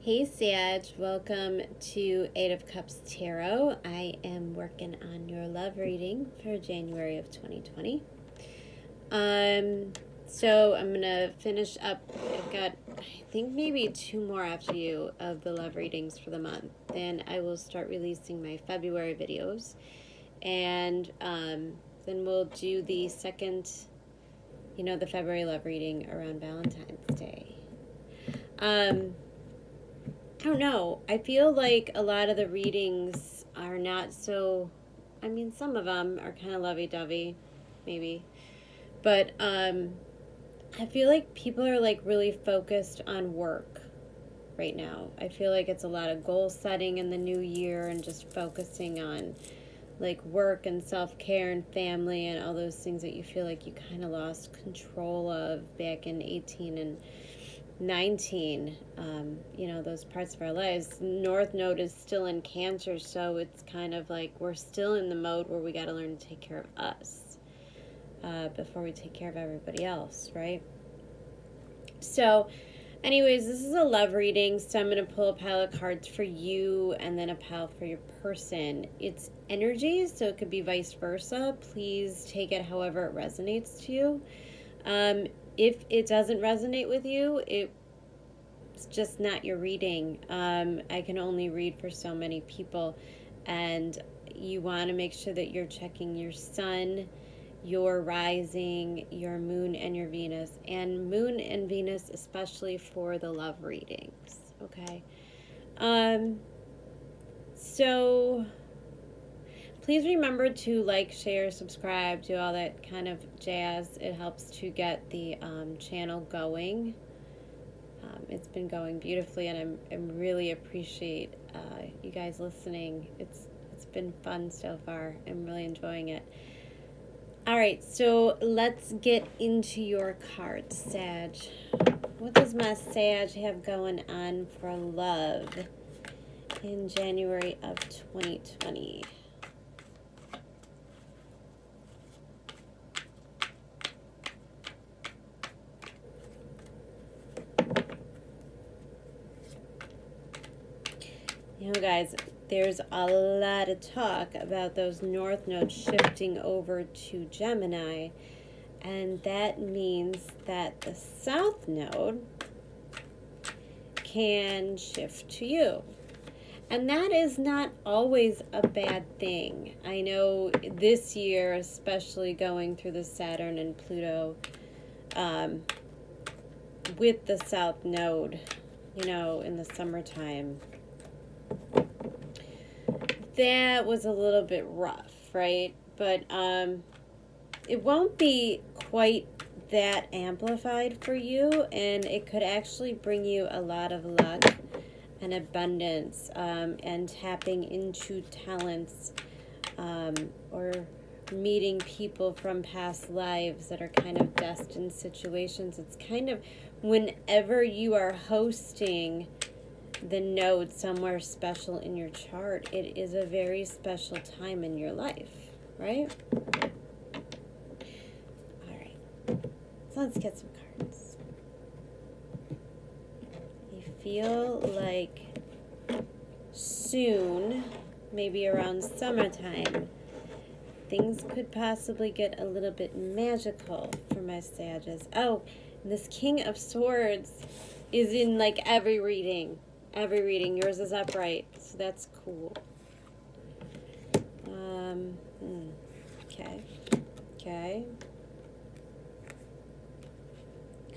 Hey Sag, welcome to Eight of Cups Tarot. I am working on your love reading for January of 2020. So I'm gonna finish up. I've got, I think, maybe two more after you of the love readings for the month. Then I will start releasing my February videos, and then we'll do the second, the February love reading around Valentine's Day. I don't know. I feel like a lot of the readings are not so, some of them are kind of lovey-dovey, maybe. But I feel like people are like really focused on work right now. I feel like it's a lot of goal setting in the new year and just focusing on like work and self-care and family and all those things that you feel like you kind of lost control of back in 18 and 19, those parts of our lives. North Node is still in Cancer, so it's kind of like we're still in the mode where we got to learn to take care of us before we take care of everybody else, right? So anyways, this is a love reading, so I'm going to pull a pile of cards for you and then a pile for your person. It's energy, so it could be vice versa. Please take it however it resonates to you. If it doesn't resonate with you, it's just not your reading. I can only read for so many people, and you want to make sure that you're checking your sun, your rising, your moon, and your Venus. And moon and Venus especially for the love readings, okay? So please remember to like, share, subscribe, do all that kind of jazz. It helps to get the channel going. It's been going beautifully, and I really appreciate you guys listening. It's been fun so far. I'm really enjoying it. All right, so let's get into your cards, Sag. What does my Sag have going on for love in January of 2020? Guys, there's a lot of talk about those North Nodes shifting over to Gemini, and that means that the South Node can shift to you. And that is not always a bad thing. I know this year, especially going through the Saturn and Pluto with the South Node, in the summertime, that was a little bit rough, right? But it won't be quite that amplified for you, and it could actually bring you a lot of luck and abundance, and tapping into talents, or meeting people from past lives that are kind of destined situations. It's kind of whenever you are hosting the node somewhere special in your chart, it is a very special time in your life, right? All right, so let's get some cards. I feel like soon, maybe around summertime, things could possibly get a little bit magical for my Sages. Oh, and this King of Swords is in like every reading. Every reading. Yours is upright, so that's cool. Okay.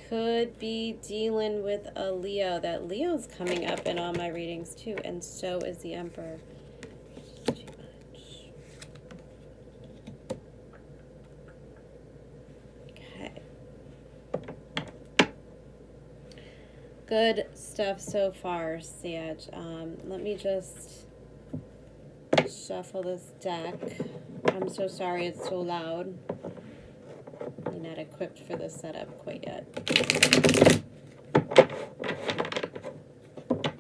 Could be dealing with a Leo. That Leo's coming up in all my readings too, and so is the Emperor. Too much. Okay. Good stuff so far, Sag. Let me just shuffle this deck. I'm so sorry it's so loud. I'm not equipped for this setup quite yet.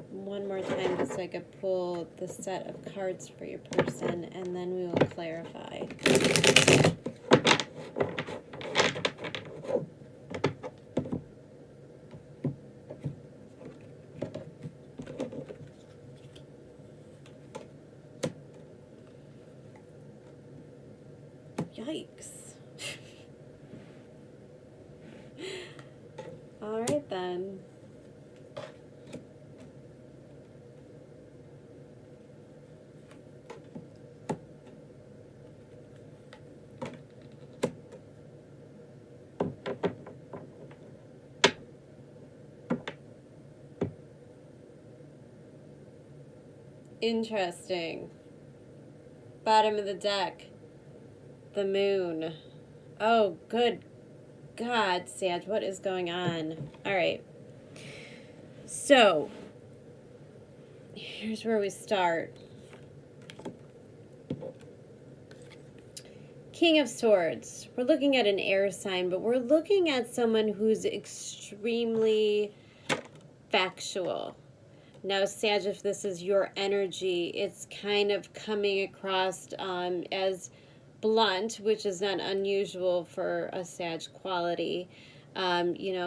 One more time just so I could pull the set of cards for your person, and then we will clarify. Yikes. All right, then. Interesting. Bottom of the deck. The moon. Oh, good God, Sag, what is going on? All right. So, here's where we start. King of Swords. We're looking at an air sign, but we're looking at someone who's extremely factual. Now, Sag, if this is your energy, it's kind of coming across as blunt, which is not unusual for a Sag quality.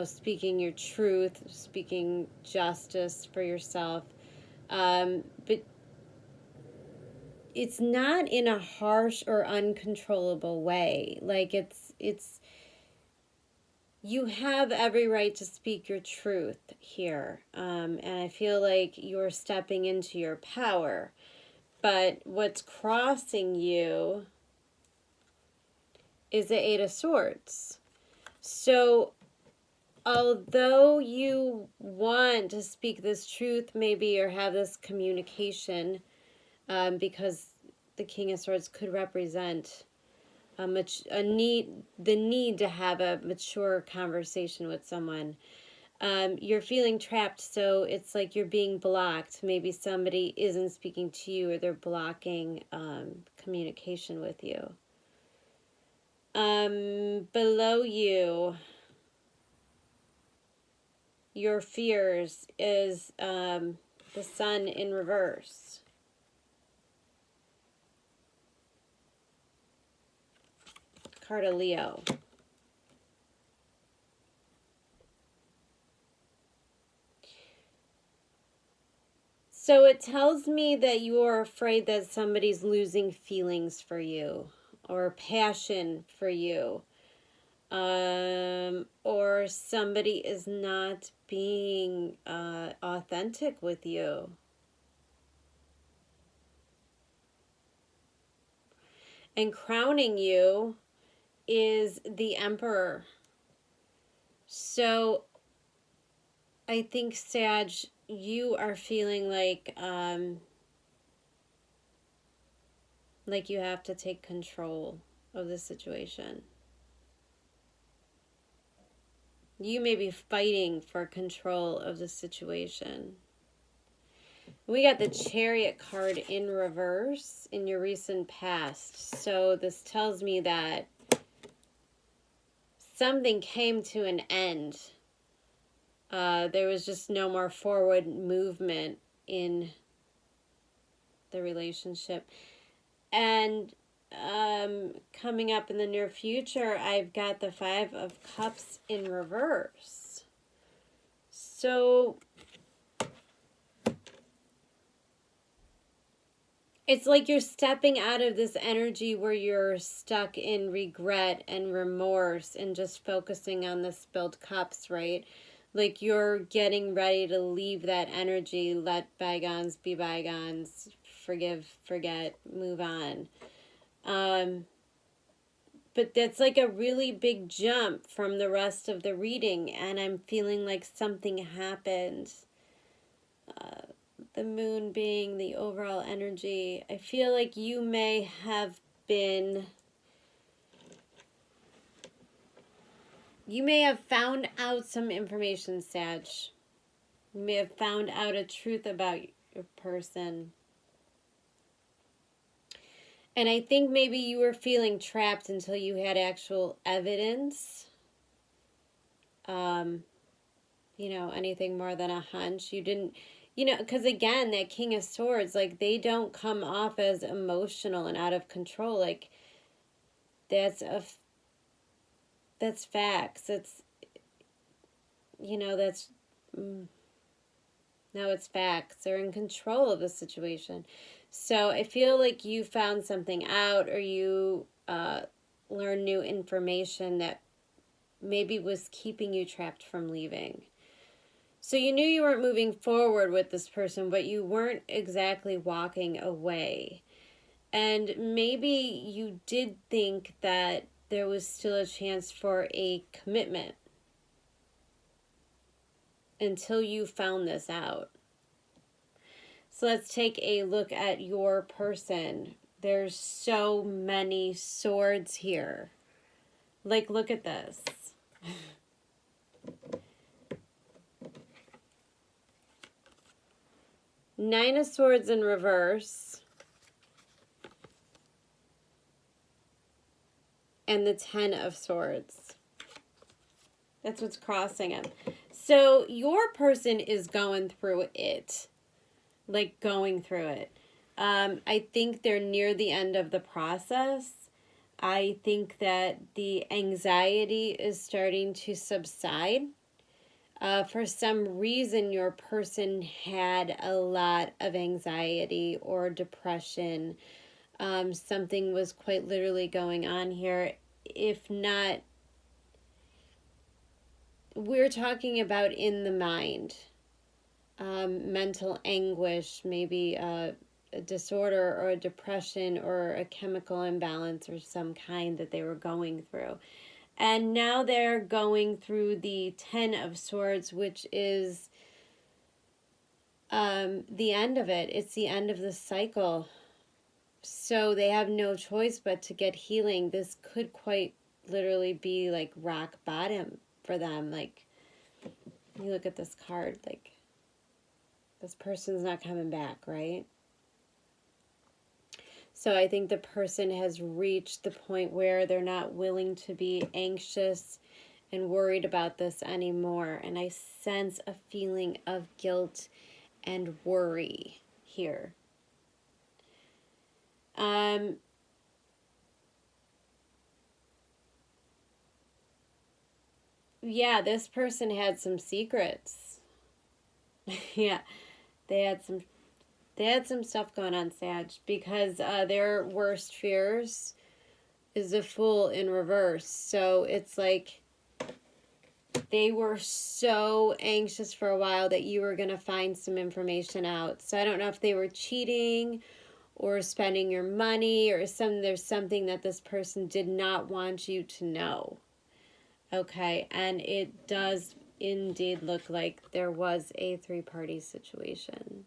Speaking your truth, speaking justice for yourself. But it's not in a harsh or uncontrollable way. Like it's you have every right to speak your truth here. And I feel like you're stepping into your power. But what's crossing you is the Eight of Swords. So although you want to speak this truth maybe or have this communication, because the King of Swords could represent the need to have a mature conversation with someone. You're feeling trapped, so it's like you're being blocked. Maybe somebody isn't speaking to you or they're blocking communication with you. Below you, your fears is the Sun in reverse. Card of Leo. So it tells me that you are afraid that somebody's losing feelings for you or passion for you, or somebody is not being authentic with you. And crowning you is the Emperor. So I think, Sag, you are feeling like you have to take control of the situation. You may be fighting for control of the situation. We got the Chariot card in reverse in your recent past. So this tells me that something came to an end. There was just no more forward movement in the relationship. And coming up in the near future, I've got the Five of Cups in reverse. So it's like you're stepping out of this energy where you're stuck in regret and remorse and just focusing on the spilled cups, right? Like you're getting ready to leave that energy, let bygones be bygones, forgive, forget, move on. But that's like a really big jump from the rest of the reading, and I'm feeling like something happened. The moon being the overall energy, I feel like you may have found out some information, Sag. You may have found out a truth about your person. And I think maybe you were feeling trapped until you had actual evidence. Anything more than a hunch. You didn't, because again, that King of Swords, like, they don't come off as emotional and out of control. Like, that's facts. It's, no, it's facts. They're in control of the situation. So I feel like you found something out, or you learn new information that maybe was keeping you trapped from leaving. So you knew you weren't moving forward with this person, but you weren't exactly walking away. And maybe you did think that there was still a chance for a commitment until you found this out. So let's take a look at your person. There's so many swords here. Like, look at this. Nine of Swords in reverse. And the Ten of Swords. That's what's crossing them. So your person is going through it. Like, going through it. I think they're near the end of the process. I think that the anxiety is starting to subside. For some reason, your person had a lot of anxiety or depression. Something was quite literally going on here. If not, we're talking about in the mind. Mental anguish, maybe a disorder or a depression or a chemical imbalance or some kind that they were going through. And now they're going through the Ten of Swords, which is the end of it. It's the end of the cycle. So they have no choice but to get healing. This could quite literally be like rock bottom for them. Like, you look at this card, like, this person's not coming back, right? So I think the person has reached the point where they're not willing to be anxious and worried about this anymore. And I sense a feeling of guilt and worry here. Yeah, this person had some secrets. Yeah, they had some stuff going on, Sag, because their worst fears is a Fool in reverse. So it's like they were so anxious for a while that you were going to find some information out. So I don't know if they were cheating or spending your money or there's something that this person did not want you to know. Okay, and it does indeed look like there was a three-party situation.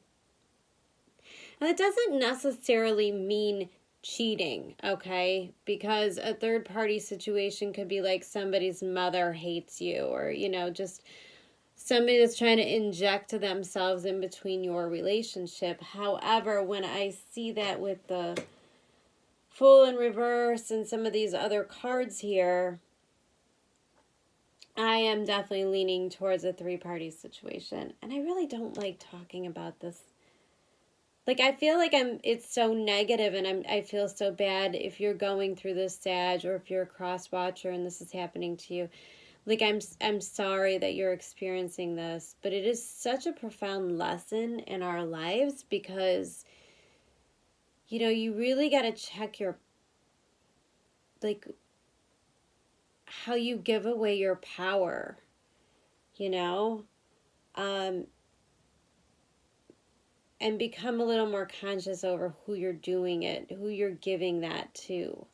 And it doesn't necessarily mean cheating, okay? Because a third-party situation could be like somebody's mother hates you, or, you know, just somebody that's trying to inject themselves in between your relationship. However, when I see that with the Fool in reverse and some of these other cards here, I am definitely leaning towards a three-party situation. And I really don't like talking about this. Like, I feel like it's so negative, and I feel so bad if you're going through this, Sag, or if you're a cross-watcher and this is happening to you. Like, I'm sorry that you're experiencing this, but it is such a profound lesson in our lives because, you know, you really got to check your, like, how you give away your power, you know, and become a little more conscious over who you're doing it, who you're giving that to,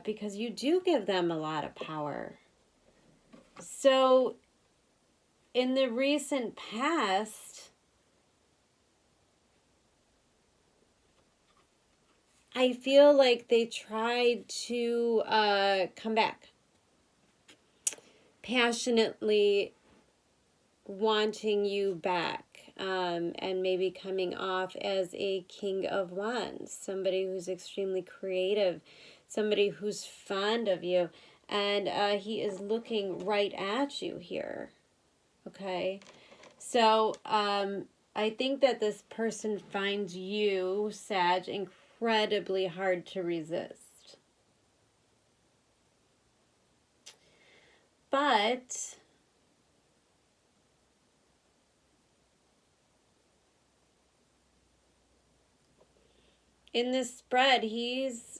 because you do give them a lot of power. So in the recent past, I feel like they tried to come back, passionately wanting you back, and maybe coming off as a King of Wands, somebody who's extremely creative, somebody who's fond of you, and he is looking right at you here, okay? So I think that this person finds you, Sag, incredibly hard to resist. But in this spread, he's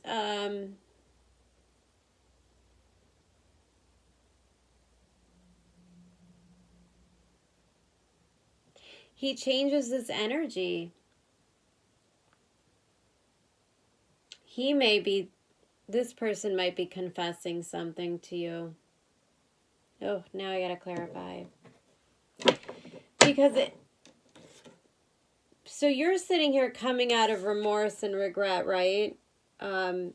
he changes his energy. This person might be confessing something to you. Oh, now I gotta clarify. Because so you're sitting here coming out of remorse and regret, right? You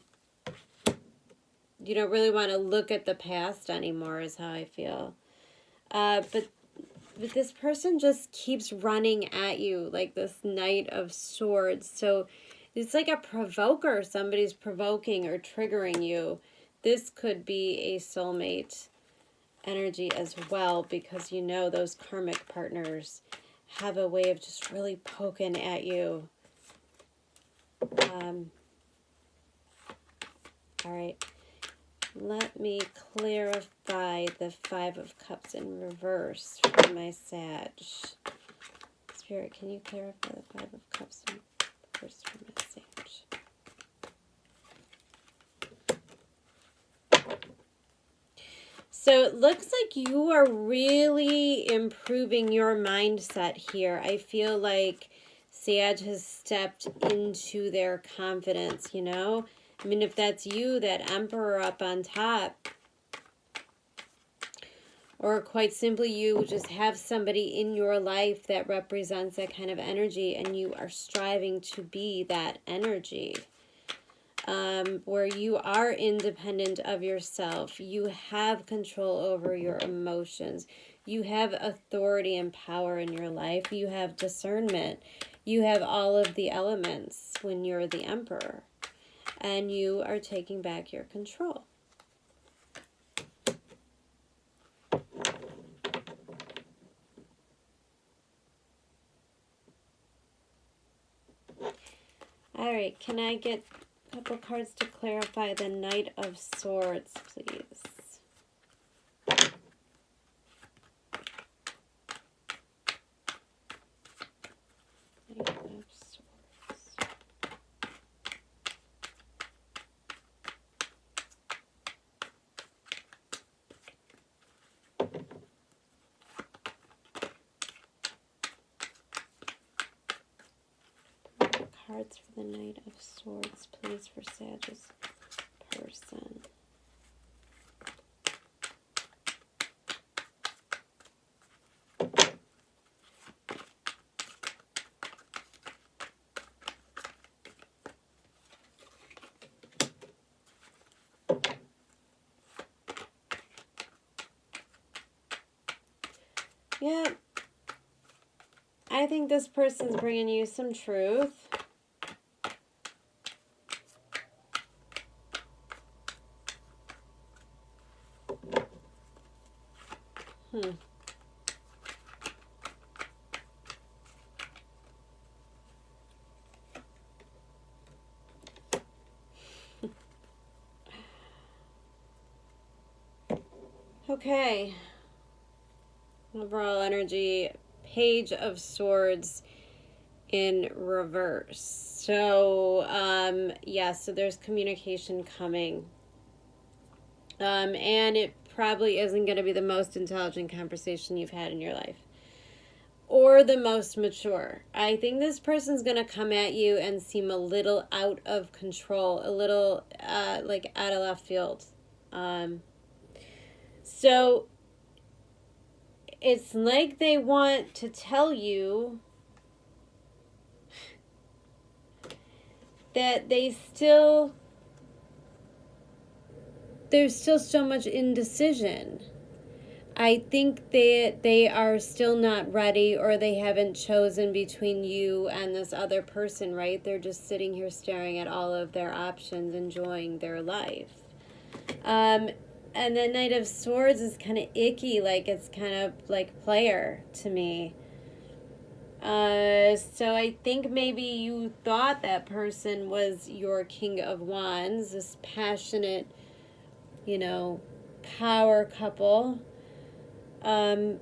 don't really want to look at the past anymore, is how I feel. But this person just keeps running at you like this Knight of Swords. So it's like a provoker. Somebody's provoking or triggering you. This could be a soulmate energy as well, because you know those karmic partners have a way of just really poking at you. All right. Let me clarify the Five of Cups in reverse for my Sag. Spirit, can you clarify the Five of Cups in reverse for my Sag? So it looks like you are really improving your mindset here. I feel like Sag has stepped into their confidence, you know? I mean, if that's you, that Emperor up on top, or quite simply you just have somebody in your life that represents that kind of energy and you are striving to be that energy, where you are independent of yourself, you have control over your emotions, you have authority and power in your life, you have discernment, you have all of the elements when you're the Emperor. And you are taking back your control. All right, can I get a couple cards to clarify the Knight of Swords, please? Knight of Swords. Cards for the Knight of Swords, please, for Sag's person. Yeah, I think this person's bringing you some truth. Okay. Overall energy, Page of Swords in reverse. So, yeah, so there's communication coming. And it probably isn't going to be the most intelligent conversation you've had in your life. Or the most mature. I think this person's going to come at you and seem a little out of control, a little like out of left field. So it's like they want to tell you that there's still so much indecision. I think that they are still not ready, or they haven't chosen between you and this other person, right? They're just sitting here staring at all of their options, enjoying their life. And the Knight of Swords is kind of icky, like it's kind of like player to me. So I think maybe you thought that person was your King of Wands, this passionate, you know, power couple. But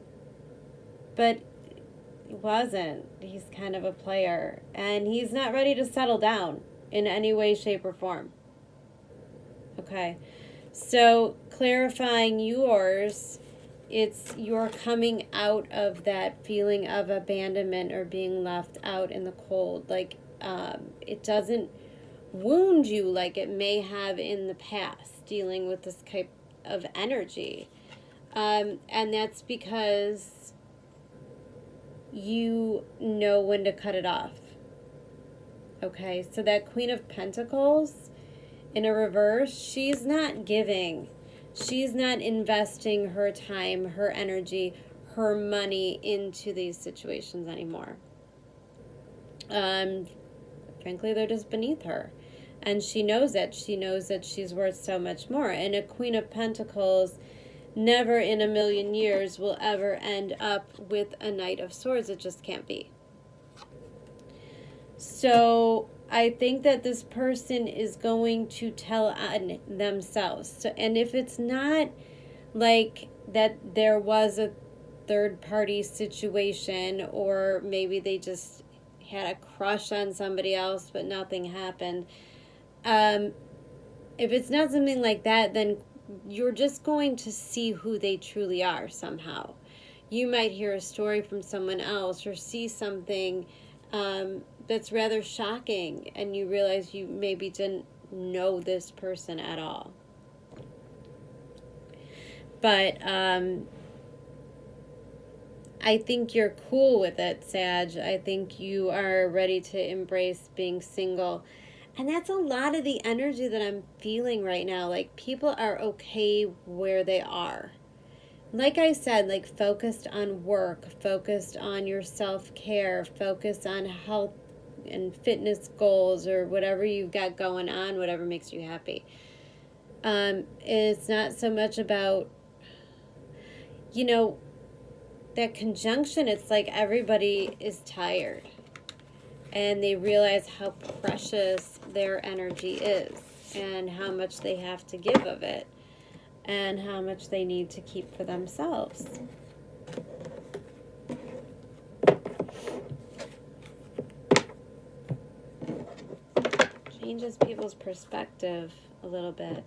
he wasn't. He's kind of a player, and he's not ready to settle down in any way, shape, or form. Okay. So clarifying yours it's you're coming out of that feeling of abandonment or being left out in the cold. Like, it doesn't wound you like it may have in the past, dealing with this type of energy. And that's because you know when to cut it off. Okay, so that Queen of Pentacles in a reverse, she's not giving. She's not investing her time, her energy, her money into these situations anymore. Frankly, they're just beneath her. And she knows it. She knows that she's worth so much more. And a Queen of Pentacles never in a million years will ever end up with a Knight of Swords. It just can't be. So I think that this person is going to tell on themselves. So, and if it's not like that there was a third party situation, or maybe they just had a crush on somebody else but nothing happened. If it's not something like that, then you're just going to see who they truly are somehow. You might hear a story from someone else or see something that's rather shocking, and you realize you maybe didn't know this person at all. But I think you're cool with it, Sag. I think you are ready to embrace being single. And that's a lot of the energy that I'm feeling right now. Like, people are okay where they are. Like I said, like, focused on work, focused on your self-care, focused on health and fitness goals, or whatever you've got going on, whatever makes you happy. It's not so much about, that conjunction. It's like everybody is tired. And they realize how precious their energy is, and how much they have to give of it, and how much they need to keep for themselves. Changes people's perspective a little bit.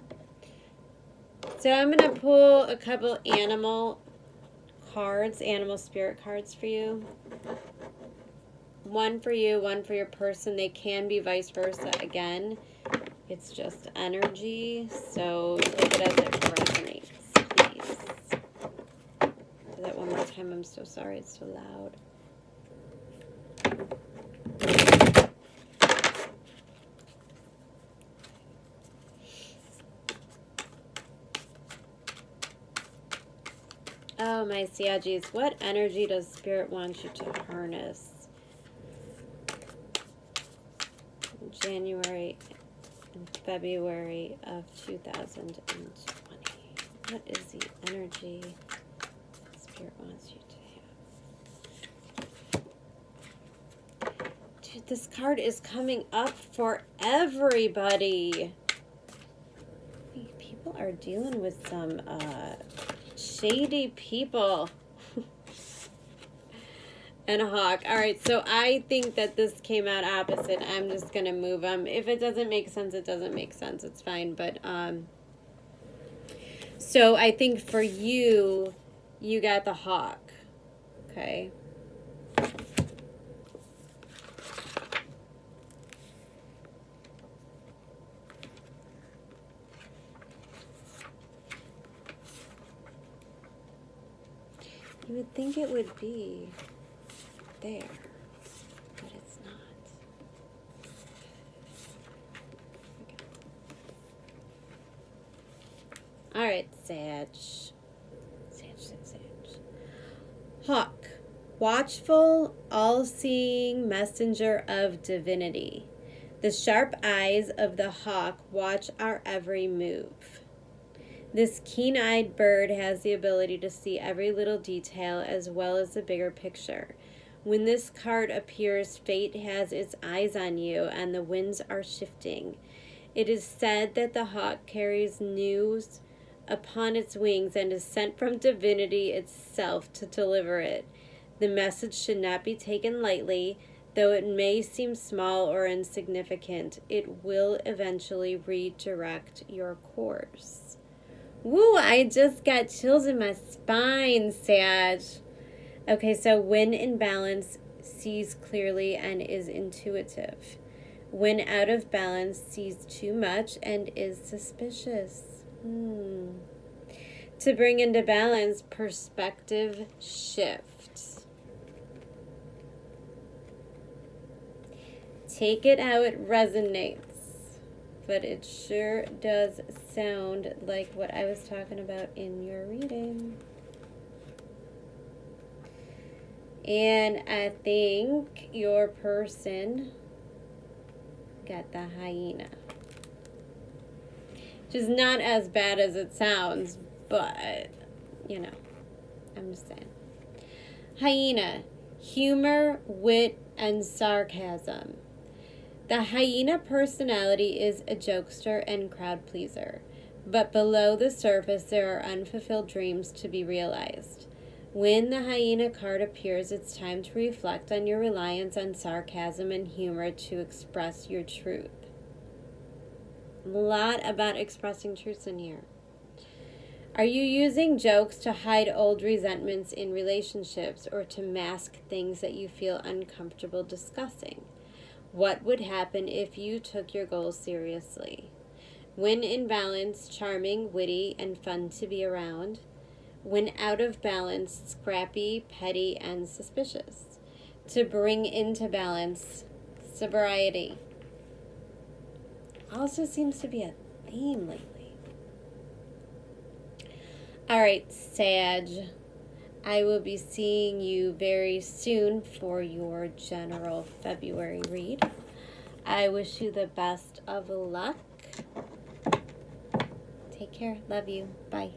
So I'm going to pull a couple animal cards, animal spirit cards for you. One for you, one for your person. They can be vice versa. Again, it's just energy, so take it as it resonates, please. Do that one more time. I'm so sorry, it's so loud. Oh, my Saggies, what energy does Spirit want you to harness? January and February of 2020. What is the energy Spirit wants you to have? Dude, this card is coming up for everybody. People are dealing with some shady people. And a hawk. All right, so I think that this came out opposite. I'm just going to move them. If it doesn't make sense, it doesn't make sense. It's fine. But, so I think for you, you got the hawk. Okay. You would think it would be there, but it's not. All right, Sag. Hawk, watchful, all-seeing messenger of divinity. The sharp eyes of the hawk watch our every move. This keen-eyed bird has the ability to see every little detail as well as the bigger picture. When this card appears, fate has its eyes on you and the winds are shifting. It is said that the hawk carries news upon its wings and is sent from divinity itself to deliver it. The message should not be taken lightly, though it may seem small or insignificant. It will eventually redirect your course. Woo, I just got chills in my spine, Sag. Okay, so when in balance, sees clearly and is intuitive. When out of balance, sees too much and is suspicious. To bring into balance, perspective shifts. Take it how it resonates. But it sure does sound like what I was talking about in your reading. And I think your person got the hyena. Which is not as bad as it sounds, but, you know, I'm just saying. Hyena, humor, wit, and sarcasm. The hyena personality is a jokester and crowd pleaser, but below the surface there are unfulfilled dreams to be realized. When the hyena card appears, it's time to reflect on your reliance on sarcasm and humor to express your truth. A lot about expressing truths in here. Are you using jokes to hide old resentments in relationships or to mask things that you feel uncomfortable discussing? What would happen if you took your goals seriously? When in balance, charming, witty, and fun to be around. When out of balance, scrappy, petty, and suspicious. To bring into balance, sobriety. Also seems to be a theme lately. All right, Sag. I will be seeing you very soon for your general February read. I wish you the best of luck. Take care. Love you. Bye.